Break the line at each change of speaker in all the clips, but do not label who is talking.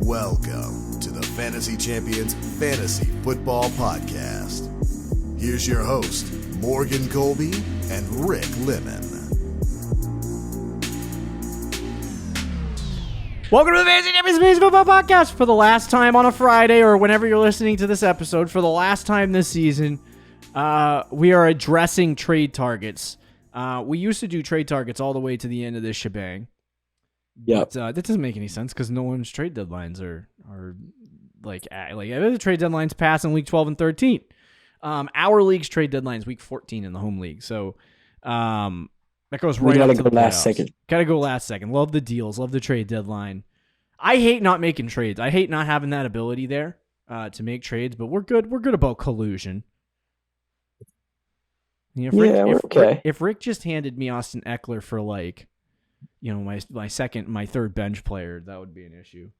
Welcome to the Fantasy Champions Fantasy Football Podcast. Here's your host, Morgan Colby and Rick Lemon.
Welcome to the Fantasy Champions Fantasy Football Podcast for the last time on a Friday, or whenever you're listening to this episode, for the last time this season. We are addressing trade targets. We used to do trade targets all the way to the end of this shebang.
Yeah,
that doesn't make any sense because no one's trade deadlines are like the trade deadlines pass in week 12 and 13. Our league's trade deadlines week 14 in the home league. So that goes right up to the last second. Gotta go last second. Love the deals. Love the trade deadline. I hate not making trades. I hate not having that ability there to make trades. But we're good. We're good about collusion. If Rick just handed me Austin Eckler for my third bench player, that would be an issue.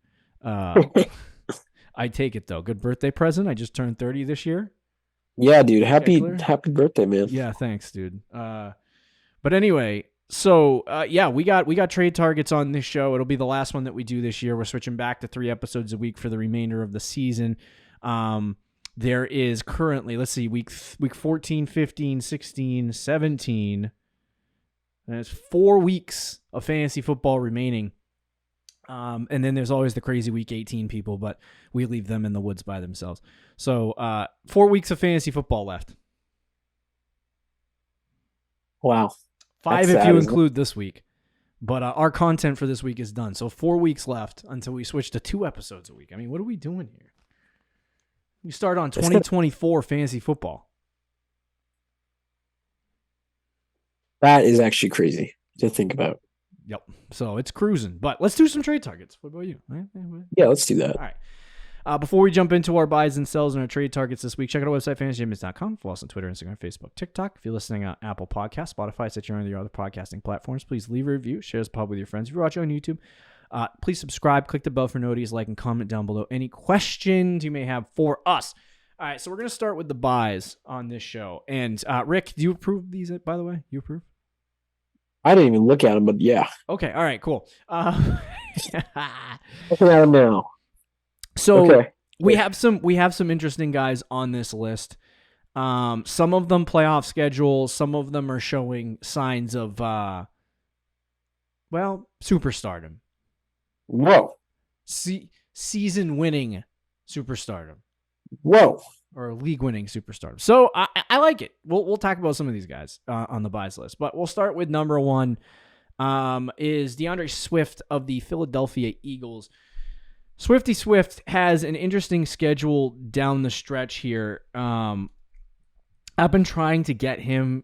I take it though. Good birthday present. I just turned 30 this year.
Yeah, dude. Happy birthday, man.
Yeah, thanks, dude. But anyway, so we got trade targets on this show. It'll be the last one that we do this year. We're switching back to 3 episodes a week for the remainder of the season. There is currently, let's see, week 14, 15, 16, 17. And it's 4 weeks of fantasy football remaining. And then there's always the crazy week 18 people, but we leave them in the woods by themselves. So 4 weeks of fantasy football left.
Wow.
5 if you include this week. But our content for this week is done. So 4 weeks left until we switch to 2 episodes a week. I mean, what are we doing here? We start on 2024 fantasy football.
That is actually crazy to think about.
Yep. So it's cruising. But let's do some trade targets. What about you?
Yeah, let's do that.
All right. Before we jump into our buys and sells and our trade targets this week, check out our website, fantasychampions.com. Follow us on Twitter, Instagram, Facebook, TikTok. If you're listening on Apple Podcasts, Spotify, Stitcher, or your other podcasting platforms, please leave a review. Share this pod with your friends. If you're watching on YouTube, please subscribe. Click the bell for notices, like, and comment down below any questions you may have for us. All right, so we're going to start with the buys on this show. And Rick, do you approve these, by the way? You approve?
I didn't even look at them, but yeah.
Okay, all right, cool.
Looking at them now.
So
okay.
we have some interesting guys on this list. Some of them playoff schedules. Some of them are showing signs of superstardom.
Whoa.
Season winning superstardom.
Whoa.
Or league-winning superstar. So I like it. We'll talk about some of these guys on the buys list. But we'll start with number 1 is DeAndre Swift of the Philadelphia Eagles. Swifty Swift has an interesting schedule down the stretch here. I've been trying to get him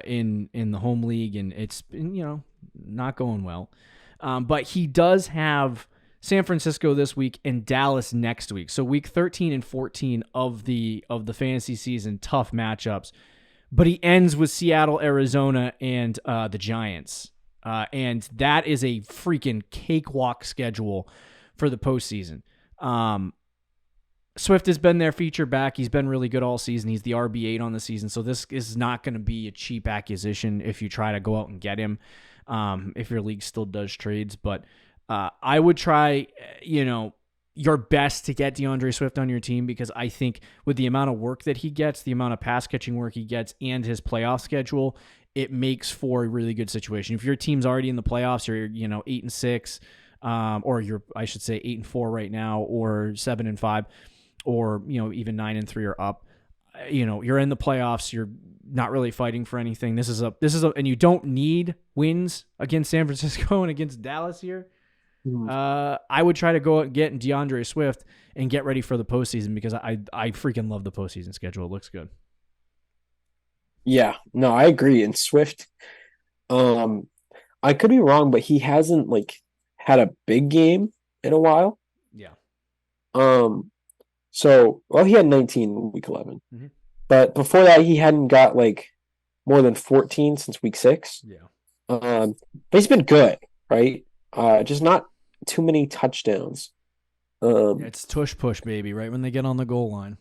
in the home league, and it's been, not going well. But he does have San Francisco this week and Dallas next week. So week 13 and 14 of the fantasy season, tough matchups. But he ends with Seattle, Arizona, and the Giants. And that is a freaking cakewalk schedule for the postseason. Swift has been their feature back. He's been really good all season. He's the RB8 on the season. So this is not going to be a cheap acquisition if you try to go out and get him, if your league still does trades. But I would try, your best to get DeAndre Swift on your team, because I think with the amount of work that he gets, the amount of pass catching work he gets, and his playoff schedule, it makes for a really good situation. If your team's already in the playoffs, or 8-6, or you're, I should say, 8-4 right now, or 7-5, or even 9-3 or up, you're in the playoffs. You're not really fighting for anything. This is and you don't need wins against San Francisco and against Dallas here. I would try to go out and get DeAndre Swift and get ready for the postseason, because I freaking love the postseason schedule. It looks good.
Yeah, no, I agree. And Swift, I could be wrong, but he hasn't had a big game in a while.
Yeah.
He had 19 in week 11,
mm-hmm.
but before that he hadn't got more than 14 since week 6.
Yeah.
But he's been good, right? Just not too many touchdowns.
It's tush push, baby, right when they get on the goal line.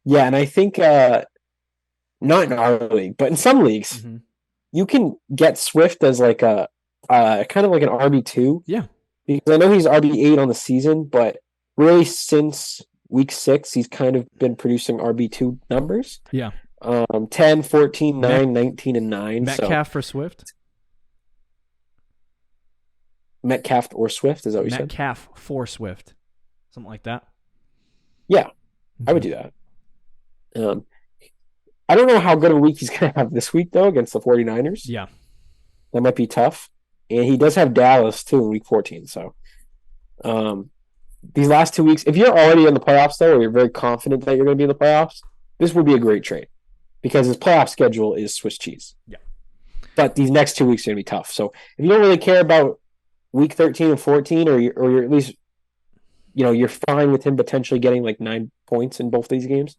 Yeah, and I think not in our league, but in some leagues,
mm-hmm.
you can get Swift as a kind of like an RB2.
Yeah.
because I know he's RB8 on the season, but really since week 6, he's kind of been producing RB2 numbers.
Yeah.
10, 14, 9, 19, and 9.
Metcalf for Swift?
Metcalf or Swift, is that what you said?
Metcalf for Swift. Something like that.
Yeah, I would do that. I don't know how good of a week he's going to have this week, though, against the 49ers.
Yeah.
That might be tough. And he does have Dallas, too, in week 14. So these last 2 weeks, if you're already in the playoffs, though, or you're very confident that you're going to be in the playoffs, this would be a great trade because his playoff schedule is Swiss cheese.
Yeah.
But these next 2 weeks are going to be tough. So if you don't really care about week 13 and 14, or you're at least, you're fine with him potentially getting like 9 points in both these games,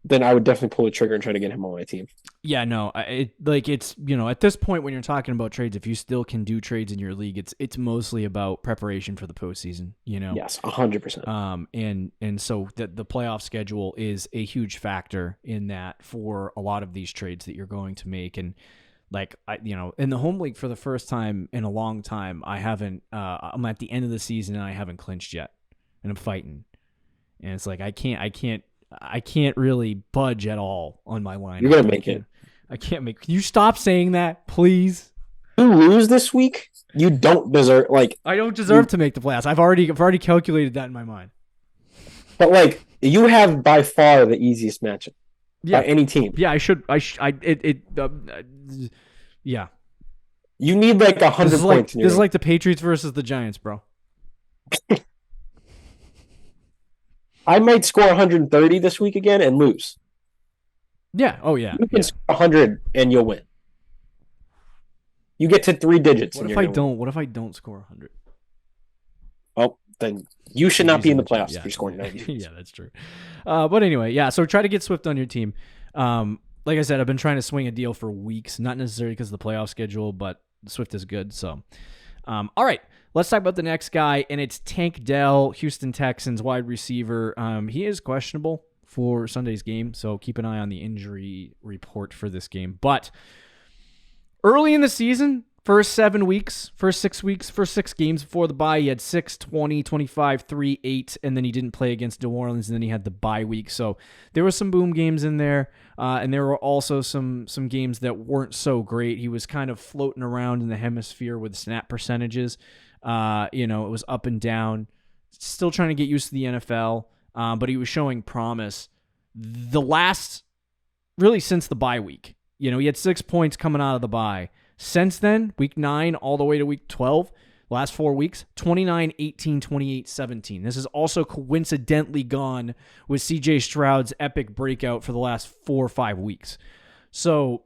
then I would definitely pull the trigger and try to get him on my team.
Yeah, no, it's at this point when you're talking about trades, if you still can do trades in your league, it's mostly about preparation for the postseason.
Yes, 100%.
And so the playoff schedule is a huge factor in that for a lot of these trades that you're going to make. And like in the home league for the first time in a long time, I haven't. I'm at the end of the season and I haven't clinched yet, and I'm fighting, and it's like I can't really budge at all on my line.
You're gonna make it.
I can't make. Can you stop saying that, please?
You lose this week, you don't deserve.
I don't deserve to make the playoffs. I've already calculated that in my mind.
But you have by far the easiest matchup.
Yeah,
by any team.
Yeah, yeah.
You need 100 points.
This is like the Patriots versus the Giants, bro.
I might score 130 this week again and lose.
Yeah. Oh, yeah.
You can score 100 and you'll win. You get to 3 digits.
What if I don't? What if I don't score 100?
Oh, then you should not be in the playoffs if you're scoring 90.
Yeah, that's true. But anyway, yeah. So try to get Swift on your team. Like I said, I've been trying to swing a deal for weeks, not necessarily because of the playoff schedule, but Swift is good. So, all right. Let's talk about the next guy, and it's Tank Dell, Houston Texans wide receiver. He is questionable for Sunday's game, so keep an eye on the injury report for this game. But early in the season, first 6 games before the bye, he had 6, 20, 25, 3, 8, and then he didn't play against New Orleans, and then he had the bye week. So there were some boom games in there, and there were also some games that weren't so great. He was kind of floating around in the hemisphere with snap percentages. It was up and down, still trying to get used to the NFL, but he was showing promise since the bye week. He had 6 points coming out of the bye. Since then, week 9 all the way to week 12, last 4 weeks, 29, 18, 28, 17. This is also coincidentally gone with CJ Stroud's epic breakout for the last 4 or 5 weeks. So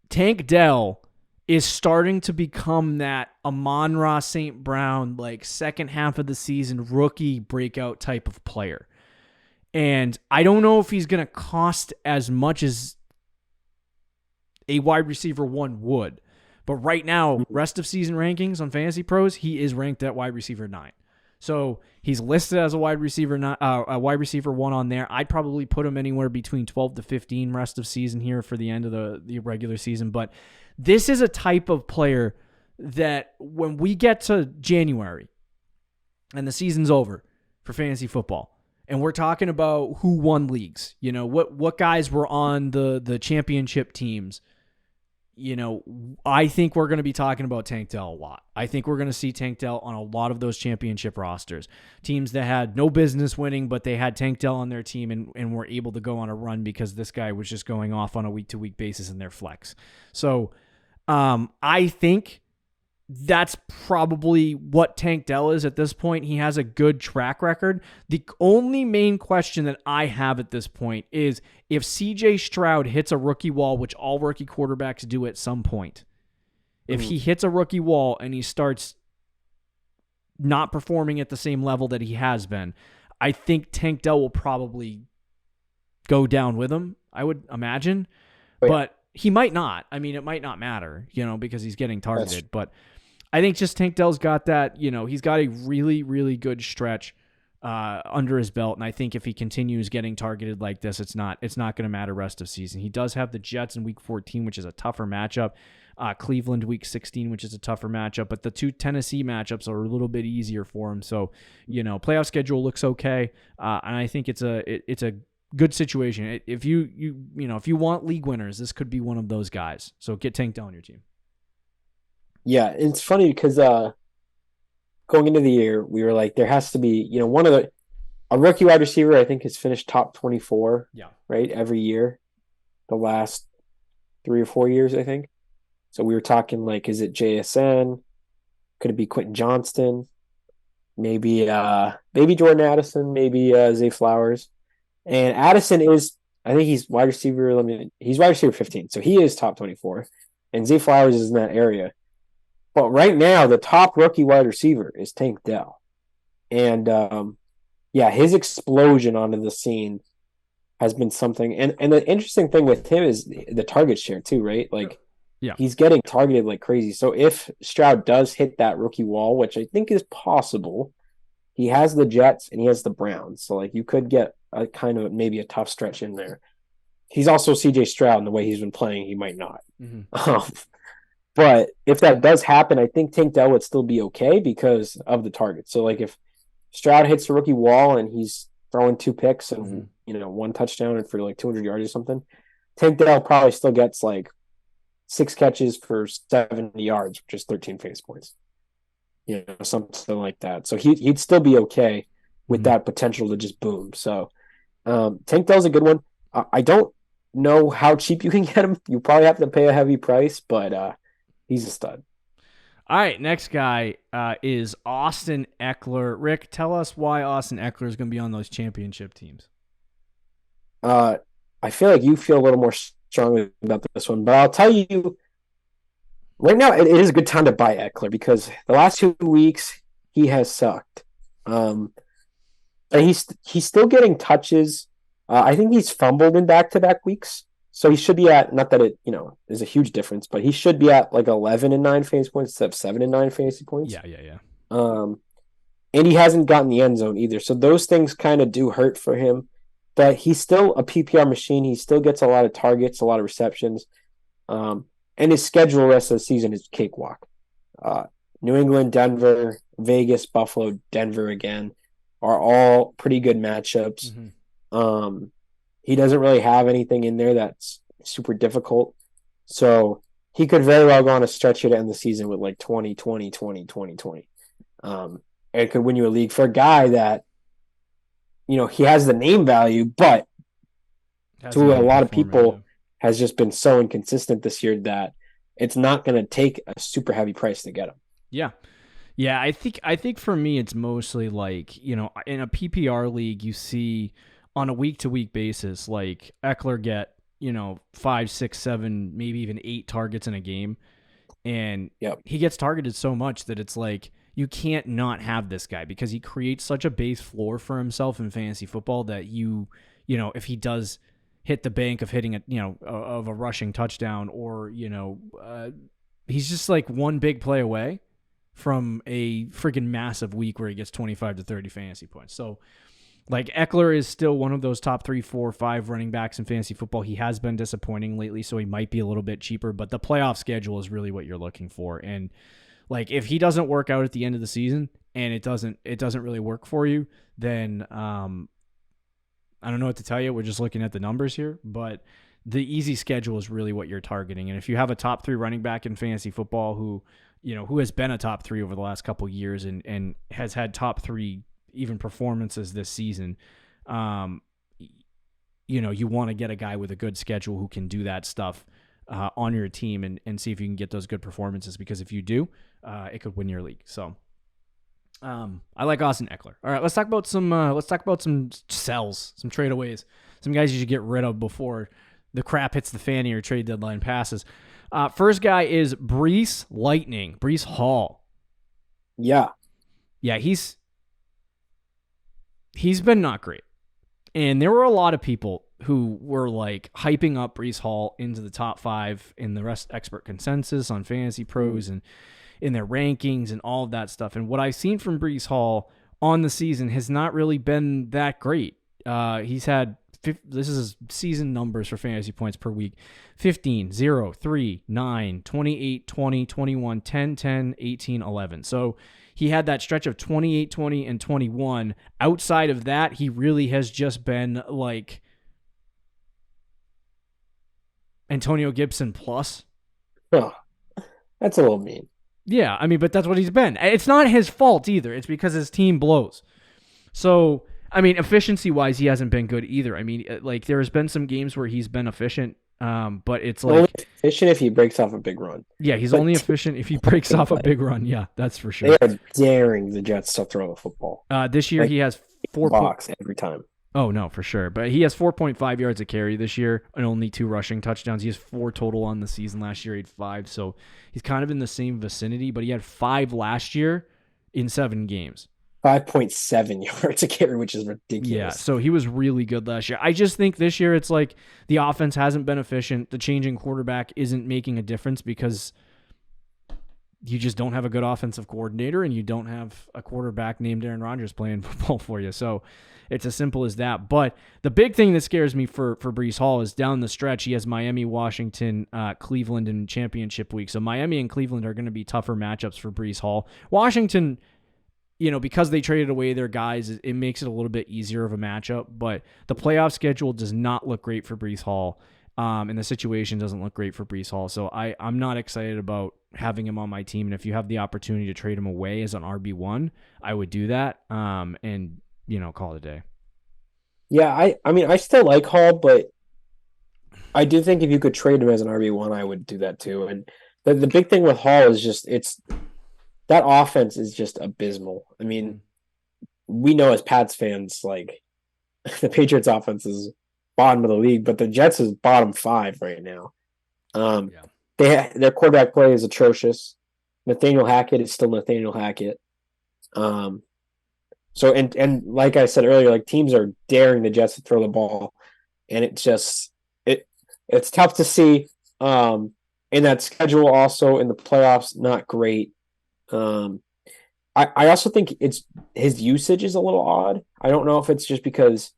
Tank Dell is starting to become that Amon-Ra St. Brown, second half of the season rookie breakout type of player. And I don't know if he's going to cost as much as a wide receiver one would. But right now, rest of season rankings on Fantasy Pros, he is ranked at wide receiver 9. So he's listed as a wide receiver one on there. I'd probably put him anywhere between 12 to 15 rest of season here for the end of the regular season. But this is a type of player that when we get to January and the season's over for fantasy football, and we're talking about who won leagues, what guys were on the championship teams, I think we're going to be talking about Tank Dell a lot. I think we're going to see Tank Dell on a lot of those championship rosters. Teams that had no business winning, but they had Tank Dell on their team and were able to go on a run because this guy was just going off on a week-to-week basis in their flex. So I think that's probably what Tank Dell is at this point. He has a good track record. The only main question that I have at this point is if CJ Stroud hits a rookie wall, which all rookie quarterbacks do at some point, if he hits a rookie wall and he starts not performing at the same level that he has been, I think Tank Dell will probably go down with him, I would imagine. But he might not. I mean, it might not matter, because he's getting targeted. But I think just Tank Dell's got that, he's got a really, really good stretch under his belt. And I think if he continues getting targeted like this, it's not going to matter rest of season. He does have the Jets in week 14, which is a tougher matchup. Cleveland week 16, which is a tougher matchup, but the 2 Tennessee matchups are a little bit easier for him. So, playoff schedule looks okay. And I think it's a good situation. If you want league winners, this could be one of those guys. So get Tank Dell on your team.
Yeah, it's funny because going into the year, we were like, there has to be, a rookie wide receiver, I think, has finished top 24, right, every year, the last 3 or 4 years, I think. So we were talking like, is it JSN? Could it be Quentin Johnston? Maybe Jordan Addison, maybe Zay Flowers. And Addison is, I think he's wide receiver. He's wide receiver 15, so he is top 24. And Zay Flowers is in that area. But right now, the top rookie wide receiver is Tank Dell. And his explosion onto the scene has been something. And the interesting thing with him is the target share too, right? Like, he's getting targeted like crazy. So if Stroud does hit that rookie wall, which I think is possible, he has the Jets and he has the Browns. So like you could get a kind of maybe a tough stretch in there. He's also CJ Stroud, and the way he's been playing, he might not. Mm-hmm. But if that does happen, I think Tank Dell would still be okay because of the target. So like if Stroud hits the rookie wall and he's throwing 2 picks and 1 touchdown and for like 200 yards or something, Tank Dell probably still gets like 6 catches for 70 yards, which is 13 fantasy points. Something like that. So he'd still be okay with that potential to just boom. So Tank Dell's a good one. I don't know how cheap you can get him. You probably have to pay a heavy price, but he's a stud.
All right, next guy is Austin Eckler. Rick, tell us why Austin Eckler is going to be on those championship teams.
I feel like you feel a little more strongly about this one, but I'll tell you, right now it is a good time to buy Eckler because the last 2 weeks he has sucked. He's still getting touches. I think he's fumbled in back-to-back weeks. So he should be at, not that it, is a huge difference, but he should be at like 11 and 9 fantasy points instead of 7 and 9 fantasy points.
Yeah.
And he hasn't gotten the end zone either. So those things kind of do hurt for him. But he's still a PPR machine. He still gets a lot of targets, a lot of receptions. And his schedule the rest of the season is cakewalk. New England, Denver, Vegas, Buffalo, Denver again are all pretty good matchups. Mm-hmm. He doesn't really have anything in there that's super difficult. So he could very well go on a stretch here to end the season with like 20, 20, 20, 20, 20. It could win you a league for a guy that, he has the name value, but to a lot of people has just been so inconsistent this year that it's not going to take a super heavy price to get him.
Yeah. Yeah, I think for me it's mostly like, in a PPR league you see on a week-to-week basis, like Eckler get, 5, 6, 7, maybe even 8 targets in a game. And he gets targeted so much that it's like you can't not have this guy because he creates such a base floor for himself in fantasy football that if he does hit the bank of hitting of a rushing touchdown or, he's just like one big play away from a freaking massive week where he gets 25 to 30 fantasy points. So, like, Eckler is still one of those top 3, 4, 5 running backs in fantasy football. He has been disappointing lately, so he might be a little bit cheaper, but the playoff schedule is really what you're looking for. And, like, if he doesn't work out at the end of the season and it doesn't really work for you, then I don't know what to tell you. We're just looking at the numbers here, but the easy schedule is really what you're targeting. And if you have a top 3 running back in fantasy football who has been a top 3 over the last couple of years and has had top 3 even performances this season, you want to get a guy with a good schedule who can do that stuff on your team and see if you can get those good performances, because if you do, it could win your league. So I like Austin Eckler. All right, let's talk about some sells, some tradeaways, some guys you should get rid of before the crap hits the fan or trade deadline passes. First guy is Breece Hall.
Yeah,
he's been not great. And there were a lot of people who were like hyping up Breece Hall into the top 5 in the rest expert consensus on Fantasy Pros and in their rankings and all of that stuff. And what I've seen from Breece Hall on the season has not really been that great. He's had this is his season numbers for fantasy points per week: 15, 0, 3, 9, 28, 20, 21, 10, 10, 18, 11. So he had that stretch of 28, 20, and 21. Outside of that, he really has just been like Antonio Gibson plus.
Oh, that's a little mean.
Yeah, I mean, but that's what he's been. It's not his fault either. It's because his team blows. So, I mean, efficiency-wise, he hasn't been good either. I mean, like, there has been some games where he's been efficient, but it's like...
Only efficient if he breaks off a big run.
Yeah, he's only efficient if he breaks off a big run. Yeah, that's for sure.
They are daring the Jets to throw the football.
This year, he has 4
blocks every time.
Oh, no, for sure. But he has 4.5 yards a carry this year and only 2 rushing touchdowns. He has 4 total on the season. Last year, he had 5. So he's kind of in the same vicinity, but he had 5 last year in 7 games.
5.7 yards a carry, which is ridiculous.
Yeah, so he was really good last year. I just think this year it's like the offense hasn't been efficient. The changing quarterback isn't making a difference because you just don't have a good offensive coordinator and you don't have a quarterback named Aaron Rodgers playing football for you. So it's as simple as that. But the big thing that scares me for Breece Hall is down the stretch, he has Miami, Washington, Cleveland in championship week. So Miami and Cleveland are going to be tougher matchups for Breece Hall. Washington, because they traded away their guys, it makes it a little bit easier of a matchup. But the playoff schedule does not look great for Breece Hall. And the situation doesn't look great for Breece Hall. So I'm not excited about having him on my team. And if you have the opportunity to trade him away as an RB1, I would do that. And call it a day.
Yeah, I mean, I still like Hall, but I do think if you could trade him as an RB1, I would do that too. And the big thing with Hall is just that offense is just abysmal. I mean, we know as Pats fans, like the Patriots offense is bottom of the league, but the Jets is bottom 5 right now. Their quarterback play is atrocious. Nathaniel Hackett is still Nathaniel Hackett. So and like I said earlier, like teams are daring the Jets to throw the ball, and it's tough to see. In that schedule, also in the playoffs, not great. I also think his usage is a little odd. I don't know if it's just because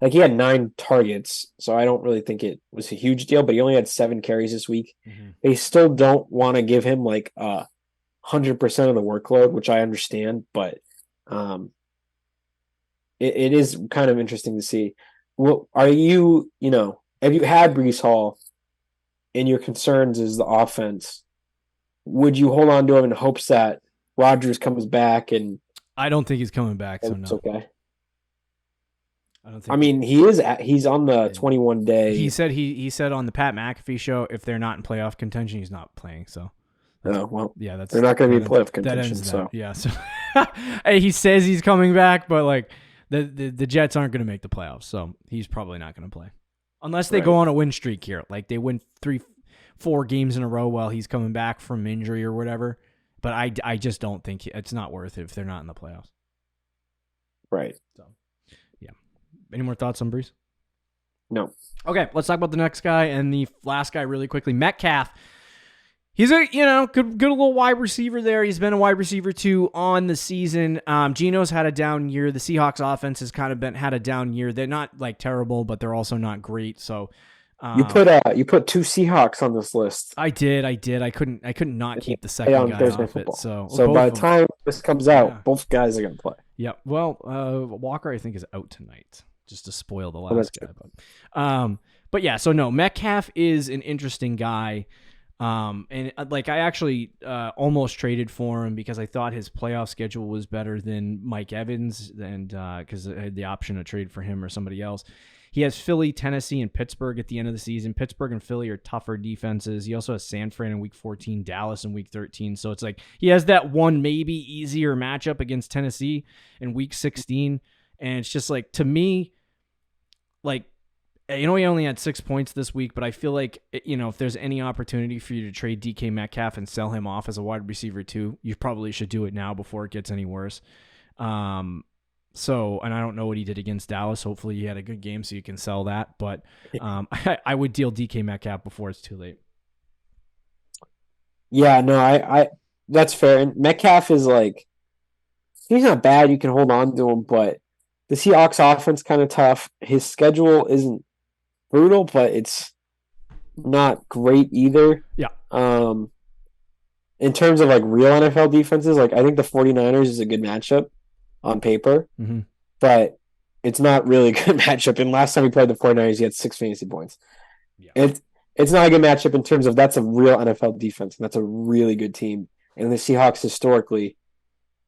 he had 9 targets, so I don't really think it was a huge deal. But he only had 7 carries this week. Mm-hmm. They still don't want to give him 100% of the workload, which I understand, but it is kind of interesting to see. Well, are you, have you had Breece Hall and your concerns is the offense? Would you hold on to him in hopes that Rodgers comes back? And
I don't think he's coming back, so no.
It's okay.
I don't think.
I mean, he's on the 21 day.
He said on the Pat McAfee show, if they're not in playoff contention, he's not playing. So.
Oh, well,
yeah,
they're not going to be playoff contention. So
yeah, so he says he's coming back, but the Jets aren't going to make the playoffs, so he's probably not going to play unless they go on a win streak here, like they win 3-4 games in a row while he's coming back from injury or whatever. But I just don't think it's not worth it if they're not in the playoffs.
Right. So,
yeah. Any more thoughts on Breece?
No.
Okay, let's talk about the next guy and the last guy really quickly. Metcalf. He's a good little wide receiver there. He's been a wide receiver too on the season. Geno's had a down year. The Seahawks offense has kind of had a down year. They're not terrible, but they're also not great. So
you put 2 Seahawks on this list.
I did. I couldn't not keep the second guy off football. It. So
by the time this comes out, both guys are going to play.
Yeah. Well, Walker I think is out tonight, just to spoil the last guy. But yeah. So no, Metcalf is an interesting guy. And I actually almost traded for him because I thought his playoff schedule was better than Mike Evans, and because I had the option to trade for him or somebody else. He has Philly, Tennessee, and Pittsburgh at the end of the season. Pittsburgh and Philly are tougher defenses. He also has San Fran in Week 14, Dallas in Week 13. So it's he has that one maybe easier matchup against Tennessee in Week 16, and it's just to me, he only had 6 points this week, but I feel if there's any opportunity for you to trade DK Metcalf and sell him off as a wide receiver too, you probably should do it now before it gets any worse. And I don't know what he did against Dallas. Hopefully he had a good game so you can sell that, but I would deal DK Metcalf before it's too late.
Yeah, no, I that's fair. And Metcalf is he's not bad. You can hold on to him, but the Seahawks offense kind of tough. His schedule isn't brutal, but it's not great either.
Yeah.
In terms of like real NFL defenses, like I think the 49ers is a good matchup on paper, but it's not really a good matchup. And last time we played the 49ers, he had 6 fantasy points. Yeah. It's not a good matchup in terms of that's a real NFL defense, and that's a really good team. And the Seahawks historically,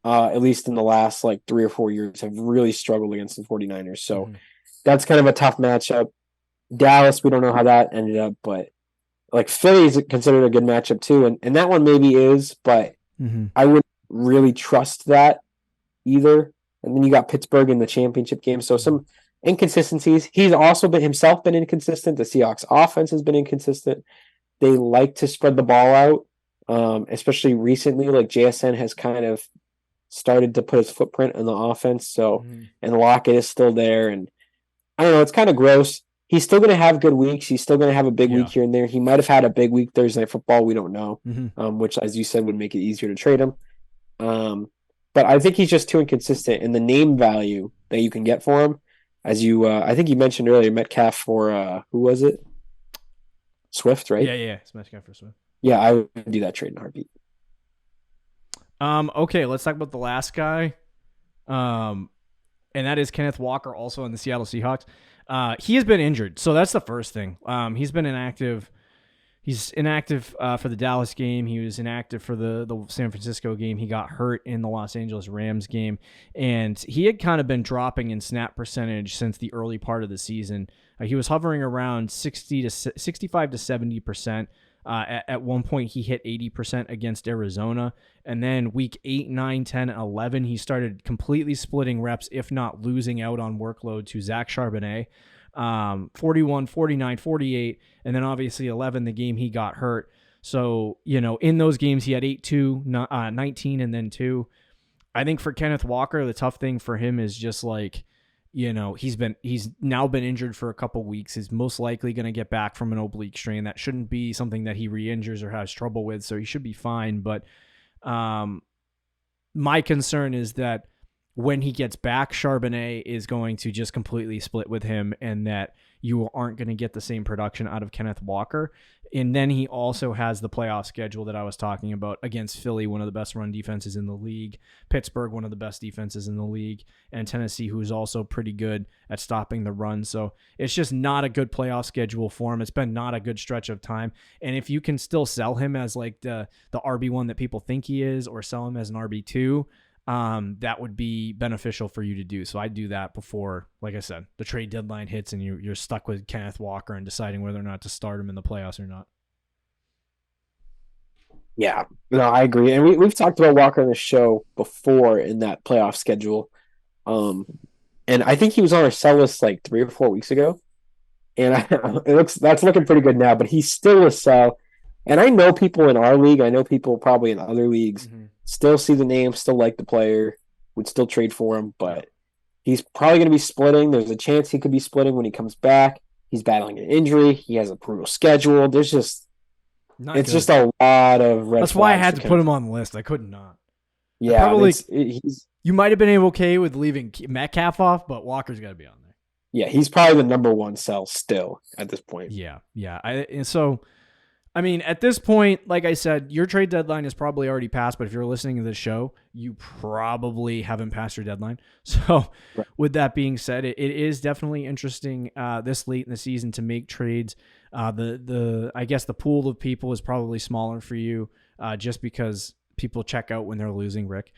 at least in the last like 3 or 4 years, have really struggled against the 49ers. So that's kind of a tough matchup. Dallas, we don't know how that ended up, but like Philly's considered a good matchup too. And that one maybe is, but I wouldn't really trust that either. And then you got Pittsburgh in the championship game. So some inconsistencies. He's also been inconsistent. The Seahawks offense has been inconsistent. They like to spread the ball out, especially recently. Like JSN has kind of started to put his footprint in the offense. So, and Lockett is still there. And I don't know, it's kind of gross. He's still going to have good weeks. He's still going to have a big week here and there. He might have had a big week Thursday Night Football. We don't know, which, as you said, would make it easier to trade him. But I think he's just too inconsistent. And the name value that you can get for him, as you, I think you mentioned earlier, Metcalf for, who was it? Swift, right?
Yeah. It's Metcalf for Swift.
Yeah, I would do that trade in a heartbeat.
Okay, let's talk about the last guy. And that is Kenneth Walker, also in the Seattle Seahawks. He has been injured, so that's the first thing. He's been inactive. He's inactive for the Dallas game. He was inactive for the San Francisco game. He got hurt in the Los Angeles Rams game, and he had kind of been dropping in snap percentage since the early part of the season. He was hovering around 65 to 70%. At one point, he hit 80% against Arizona. And then week 8, 9, 10, 11, he started completely splitting reps, if not losing out on workload to Zach Charbonnet. 41, 49, 48. And then obviously 11, the game he got hurt. So, in those games, he had 8-2, 19, and then 2. I think for Kenneth Walker, the tough thing for him is just like, he's now been injured for a couple weeks. He's most likely going to get back from an oblique strain. That shouldn't be something that he re-injures or has trouble with, so he should be fine. But my concern is that when he gets back, Charbonnet is going to just completely split with him, and that you aren't going to get the same production out of Kenneth Walker. And then he also has the playoff schedule that I was talking about against Philly, one of the best run defenses in the league, Pittsburgh, one of the best defenses in the league, and Tennessee, who's also pretty good at stopping the run. So it's just not a good playoff schedule for him. It's been not a good stretch of time. And if you can still sell him as like the RB1 that people think he is, or sell him as an RB2, that would be beneficial for you to do. So I'd do that before, like I said, the trade deadline hits and you're stuck with Kenneth Walker and deciding whether or not to start him in the playoffs or not.
Yeah, no, I agree. And we've talked about Walker on the show before in that playoff schedule. And I think he was on our sell list like 3 or 4 weeks ago. And that's looking pretty good now, but he's still a sell. And I know people in our league, I know people probably in other leagues still see the name, still like the player, would still trade for him, but he's probably going to be splitting. There's a chance he could be splitting when he comes back. He's battling an injury. He has a brutal schedule. There's just just a lot of red
That's why I had to put him on the list. I could not.
Yeah,
you might have been okay with leaving Metcalf off, but Walker's got to be on there.
Yeah, he's probably the number one sell still at this point.
Yeah. I mean, at this point, like I said, your trade deadline is probably already passed, but if you're listening to this show, you probably haven't passed your deadline. So with that being said, it is definitely interesting this late in the season to make trades. I guess the pool of people is probably smaller for you just because people check out when they're losing, Rick.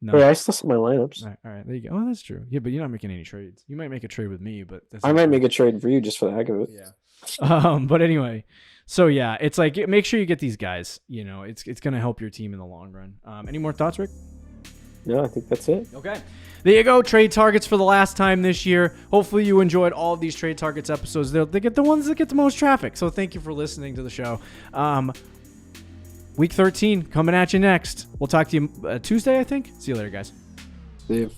No. Yeah, I still see my lineups.
All right, there you go. Oh, that's true. Yeah, but you're not making any trades. You might make a trade with me, but
I might make a trade for you just for the heck of it.
Yeah. But anyway, so yeah, it's like make sure you get these guys. It's going to help your team in the long run. Any more thoughts, Rick?
No, I think that's it.
Okay. There you go. Trade targets for the last time this year. Hopefully you enjoyed all of these trade targets episodes. They get the ones that get the most traffic. So thank you for listening to the show. Week 13 coming at you next. We'll talk to you Tuesday, I think. See you later, guys.
See you.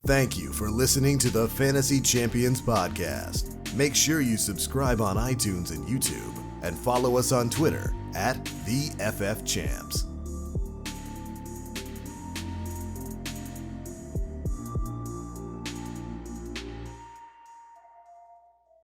Thank you for listening to the Fantasy Champions Podcast. Make sure you subscribe on iTunes and YouTube and follow us on Twitter @TheFFChamps.